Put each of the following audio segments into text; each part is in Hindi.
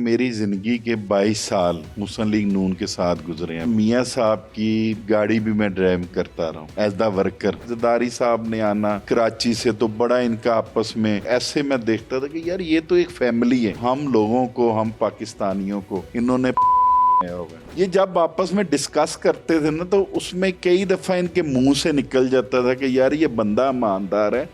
मेरी ज़िंदगी के 22 साल मुस्लिम लीग नून के साथ गुजरे हैं। मियाँ साहब की गाड़ी भी मैं ड्राइव करता रहा हूँ एज द वर्कर। जदारी साहब ने आना कराची से, तो बड़ा इनका आपस में ऐसे मैं देखता था कि यार ये तो एक फैमिली है। हम लोगों को, हम पाकिस्तानियों को इन्होंने ये जब आपस में डिस्कस करते थे ना, तो उसमें कई दफ़ा इनके मुंह से निकल जाता था कि यार ये बंदा ईमानदार है,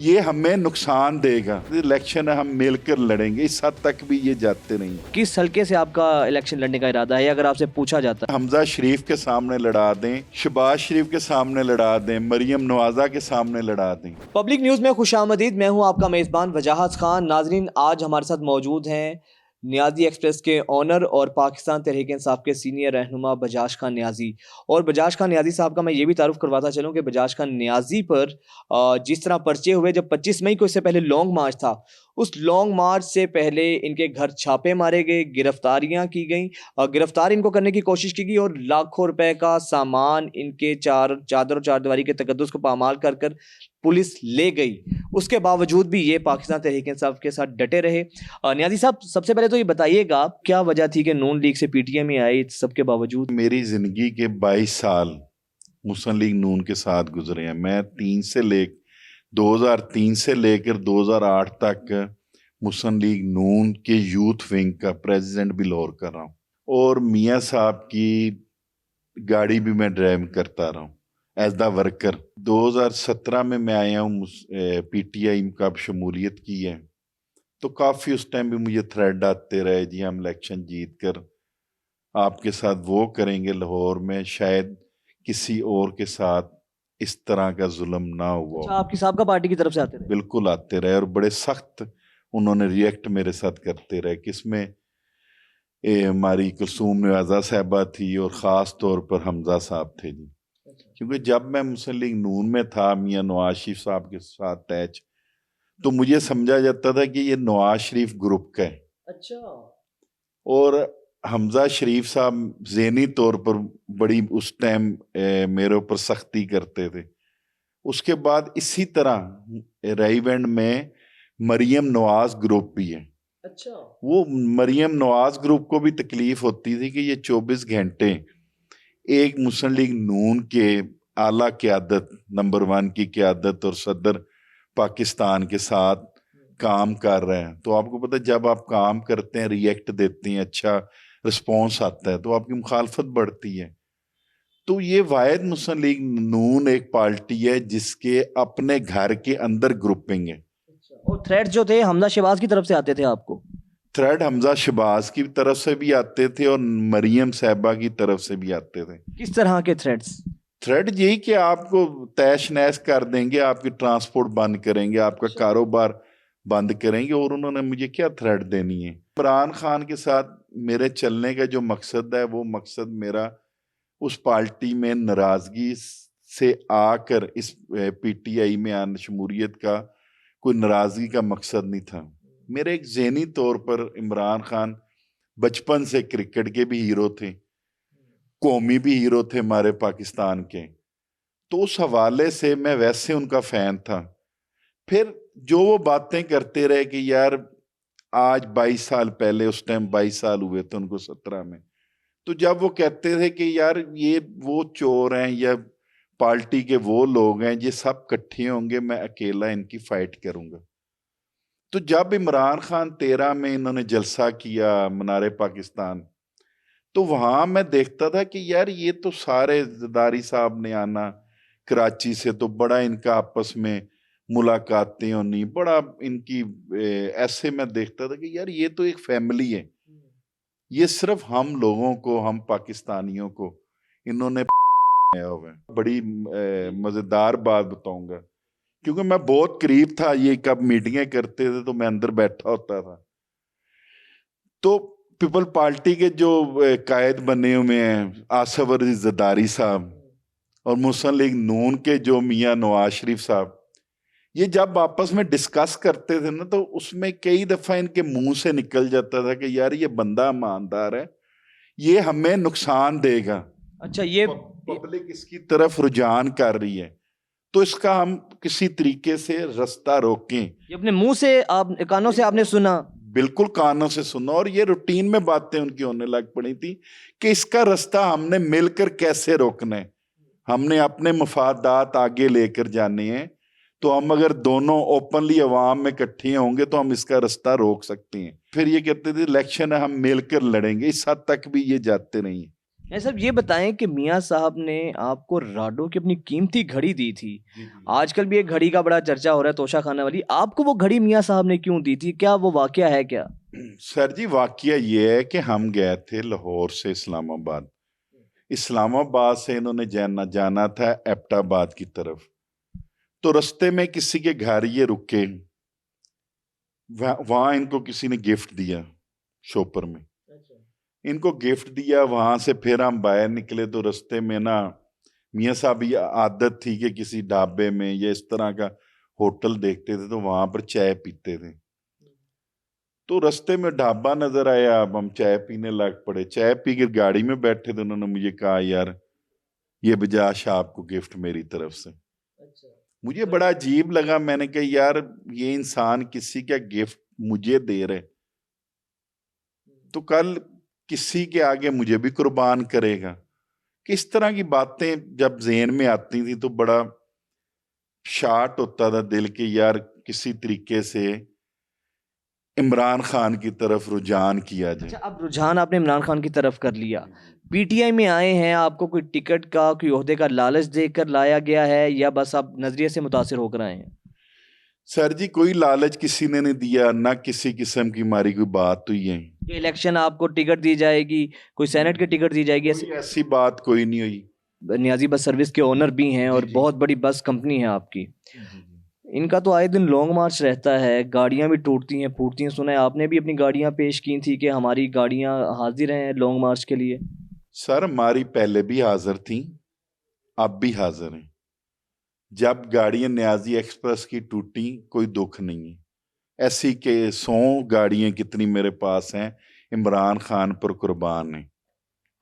ये हमें नुकसान देगा, इलेक्शन हम मिलकर लड़ेंगे। इस हद तक भी ये जाते नहीं। किस हल्के से आपका इलेक्शन लड़ने का इरादा है, अगर आपसे पूछा जाता? हमजा शरीफ के सामने लड़ा दें, शहबाज शरीफ के सामने लड़ा दें, मरियम नवाजा के सामने लड़ा दें। पब्लिक न्यूज़ में खुशामदीद। मैं हूं आपका मेज़बान वजाहत खान। नाजरीन, आज हमारे साथ मौजूद हैं नियाजी एक्सप्रेस के ऑनर और पाकिस्तान तहरीक इंसाफ के सीनियर रहनुमा बजाज खान नियाजी। और बजाज खान नियाजी साहब का मैं ये भी तारुफ करवाता चलूँ कि बजाज खान नियाजी पर जिस तरह पर्चे हुए, जब 25 मई को इससे पहले लॉन्ग मार्च था, उस लॉन्ग मार्च से पहले इनके घर छापे मारे गए, गिरफ्तारियां की गई, गिरफ्तार इनको करने की कोशिश की गई और लाखों रुपए का सामान इनके चादर और चारदीवारी के तकद्दुस को पामाल कर कर पुलिस ले गई। उसके बावजूद भी ये पाकिस्तान तहरीक इंसाफ के साथ डटे रहे। नियाजी साहब, सबसे पहले तो ये बताइएगा क्या वजह थी कि नून लीग से पीटीएम में आई सबके बावजूद? मेरी जिंदगी के 22 साल मुस्लिम लीग नून के साथ गुजरे हैं। मैं 2003 से लेकर 2008 तक मुस्लिम लीग नून के यूथ विंग का प्रेसिडेंट भी लाहौर कर रहा हूँ, और मियाँ साहब की गाड़ी भी मैं ड्राइव करता रहा हूँ एज द वर्कर। 2017 में मैं आया हूँ, पीटीआई का शमूलियत की है, तो काफ़ी उस टाइम भी मुझे थ्रेड आते रहे, जी हम इलेक्शन जीत कर आपके साथ वो करेंगे लाहौर में, शायद किसी और के साथ इस तरह का जुल्म ना हुआ। अच्छा, आपकी साहब का पार्टी की तरफ से आते रहे? बिल्कुल आते रहे, और बड़े सख्त उन्होंने रिएक्ट मेरे साथ करते रहे। किसमें हमारी कुलसूम नवाजा साहबा थी, और ख़ास तौर पर हमजा साहब थे जी। क्योंकि जब मैं मुस्लिम लीग नून में था मियाँ नवाज शरीफ साहब के साथ अटैच, तो मुझे समझा जाता था कि ये नवाज शरीफ ग्रुप का है। अच्छा। और हमजा शरीफ साहब ज़हनी तौर पर बड़ी उस टाइम मेरे ऊपर सख्ती करते थे। उसके बाद इसी तरह राइवेंड में मरियम नवाज ग्रुप भी है। अच्छा। वो मरियम नवाज ग्रुप को भी तकलीफ होती थी कि ये 24 घंटे एक मुस्लिम लीग नून के आला क़यादत, नंबर 1 की क़यादत और सदर पाकिस्तान के साथ काम कर रहे हैं। तो आपको पता है, जब आप काम करते हैं, रिएक्ट देते हैं, अच्छा रिस्पॉन्स आता है, तो आपकी मुखालफत बढ़ती है। तो ये वाहिद मुस्लिम लीग नून एक पार्टी है जिसके अपने घर के अंदर ग्रुपिंग है। और थ्रेट जो थे हमजा शहबाज की तरफ से आते थे आपको? थ्रेड हमजा शहबाज की तरफ से भी आते थे और मरियम साहबा की तरफ से भी आते थे। किस तरह के थ्रेट्स? थ्रेड यही कि आपको तैश नैश कर देंगे, आपकी ट्रांसपोर्ट बंद करेंगे, आपका कारोबार बंद करेंगे। और उन्होंने मुझे क्या थ्रेड देनी है? इमरान खान के साथ मेरे चलने का जो मकसद है, वो मकसद मेरा उस पार्टी में नाराजगी से आकर इस पीटीआई में आने शमूलियत का कोई नाराजगी का मकसद नहीं था। मेरे एक ज़हनी तौर पर इमरान खान बचपन से क्रिकेट के भी हीरो थे, कौमी भी हीरो थे हमारे पाकिस्तान के, तो उस हवाले से मैं वैसे उनका फ़ैन था। फिर जो वो बातें करते रहे कि यार आज 22 साल पहले, उस टाइम 22 साल हुए थे उनको 17 में, तो जब वो कहते थे कि यार ये वो चोर हैं या पार्टी के वो लोग हैं, ये सब इकट्ठे होंगे, मैं अकेला इनकी फाइट करूंगा। तो जब इमरान खान 13 में इन्होंने जलसा किया मनारे पाकिस्तान, तो वहां मैं देखता था कि यार ये तो सारे जदारी साहब ने आना कराची से, तो बड़ा इनका आपस में मुलाकातें होनी, बड़ा इनकी ऐसे मैं देखता था कि यार ये तो एक फैमिली है। ये सिर्फ हम लोगों को, हम पाकिस्तानियों को इन्होंने हुआ है। बड़ी मजेदार बात बताऊंगा, क्योंकि मैं बहुत करीब था, ये कब मीटिंगें करते थे तो मैं अंदर बैठा होता था। तो पीपल पार्टी के जो कायद बने हुए हैं आसफ अली जरदारी साहब, और मुस्लिम लीग नून के जो मियाँ नवाज शरीफ साहब, ये जब आपस में डिस्कस करते थे ना, तो उसमें कई दफा इनके मुंह से निकल जाता था कि यार ये बंदा ईमानदार है, ये हमें नुकसान देगा। अच्छा, ये पब्लिक इसकी तरफ रुझान कर रही है, तो इसका हम किसी तरीके से रास्ता रोकें। ये अपने मुंह से, आप कानों से आपने सुना? बिल्कुल कानों से सुना, और ये रूटीन में बातें उनकी होने लग पड़ी थी कि इसका रास्ता हमने मिलकर कैसे रोकना है, हमने अपने मफादात आगे लेकर जाने हैं। तो हम अगर दोनों ओपनली अवाम में इकट्ठे होंगे तो हम इसका रास्ता रोक सकते हैं। फिर ये कहते थे इलेक्शन है, हम मिलकर लड़ेंगे, इस हद तक भी ये जाते नहीं। साहब ये बताएं कि मियां साहब ने आपको राडो की अपनी कीमती घड़ी दी थी। आजकल भी एक घड़ी का बड़ा चर्चा हो रहा है, तोशा खाना वाली। आपको वो घड़ी मियां साहब ने क्यों दी थी? क्या वो वाकया है क्या? सर जी, वाकया ये है कि हम गए थे लाहौर से इस्लामाबाद, इस्लामाबाद से इन्होंने जाना था एबटाबाद की तरफ। तो रास्ते में किसी के घर ये रुके, वहां इनको किसी ने गिफ्ट दिया, शॉपर में इनको गिफ्ट दिया। वहां से फिर हम बाहर निकले तो रास्ते में ना मियां साहब की आदत थी कि किसी ढाबे में या इस तरह का होटल देखते थे तो वहां पर चाय पीते थे। तो रास्ते में ढाबा नजर आया, अब हम चाय पीने लग पड़े। चाय पी कर गाड़ी में बैठे तो उन्होंने मुझे कहा, यार ये बजाज आपको गिफ्ट मेरी तरफ से। मुझे बड़ा अजीब लगा। मैंने कहा यार ये इंसान किसी का गिफ्ट मुझे दे रहे तो कल किसी के आगे मुझे भी कुर्बान करेगा। किस तरह की बातें जब ज़हन में आती थी तो बड़ा शार्ट होता था दिल के, यार किसी तरीके से इमरान खान की तरफ रुझान किया जाए। अच्छा, अब रुझान आपने इमरान खान की तरफ कर लिया। पीटीआई में आए हैं, आपको कोई टिकट का, कोई ओहदे का लालच देकर लाया गया है या बस आप नजरिए से मुतासिर होकर आए हैं? सर जी, कोई लालच किसी ने नहीं दिया, ना किसी किस्म की हमारी कोई बात हुई है। ये इलेक्शन आपको टिकट दी जाएगी, कोई सेनेट की टिकट दी जाएगी, ऐसी बात कोई नहीं हुई। नियाजी बस सर्विस के ओनर भी हैं और बहुत बड़ी बस कंपनी है आपकी। इनका तो आए दिन लॉन्ग मार्च रहता है, गाड़ियां भी टूटती हैं फूटती हैं। सुना है आपने भी अपनी गाड़ियां पेश की थी कि हमारी गाड़ियां हाजिर हैं लॉन्ग मार्च के लिए। सर हमारी पहले भी हाजिर थी, अब भी हाजिर हैं। जब गाड़ियां न्याजी एक्सप्रेस की टूटी कोई दुख नहीं है, ऐसी के 100 गाड़ियां कितनी मेरे पास हैं, इमरान खान पर कुर्बान है।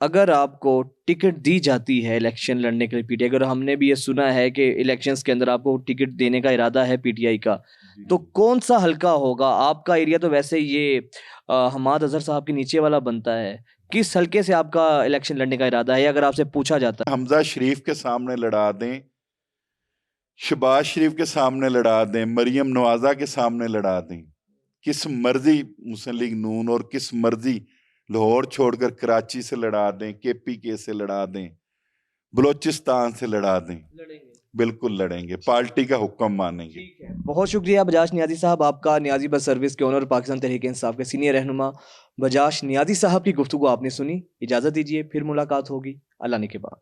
अगर आपको टिकट दी जाती है इलेक्शन लड़ने के लिए पीटीआई, अगर हमने भी ये सुना है कि इलेक्शंस के अंदर आपको टिकट देने का इरादा है पीटीआई का, तो कौन सा हल्का होगा? आपका एरिया तो वैसे ये हमाद अजहर साहब के नीचे वाला बनता है। किस हल्के से आपका इलेक्शन लड़ने का इरादा है अगर आपसे पूछा जाता है? हमजा शरीफ के सामने लड़ा दें, शहबाज शरीफ के सामने लड़ा दें, मरियम नवाजा के सामने लड़ा दें, किस मर्जी मुस्लिम लीग नून और किस मर्जी लाहौर छोड़कर कराची से लड़ा दें, केपीके से लड़ा दें, बलोचिस्तान से लड़ा दें, बिल्कुल लड़ेंगे, पार्टी का हुक्म मानेंगे। बहुत शुक्रिया बजाज नियाजी साहब आपका। नियाजी बस सर्विस के ओनर, पाकिस्तान तहरीक इंसाफ के सीनियर रहनुमा बजाज नियाजी साहब की गुफ्तगू आपने सुनी। इजाज़त दीजिए, फिर मुलाकात होगी अल्लाह ने के बाद।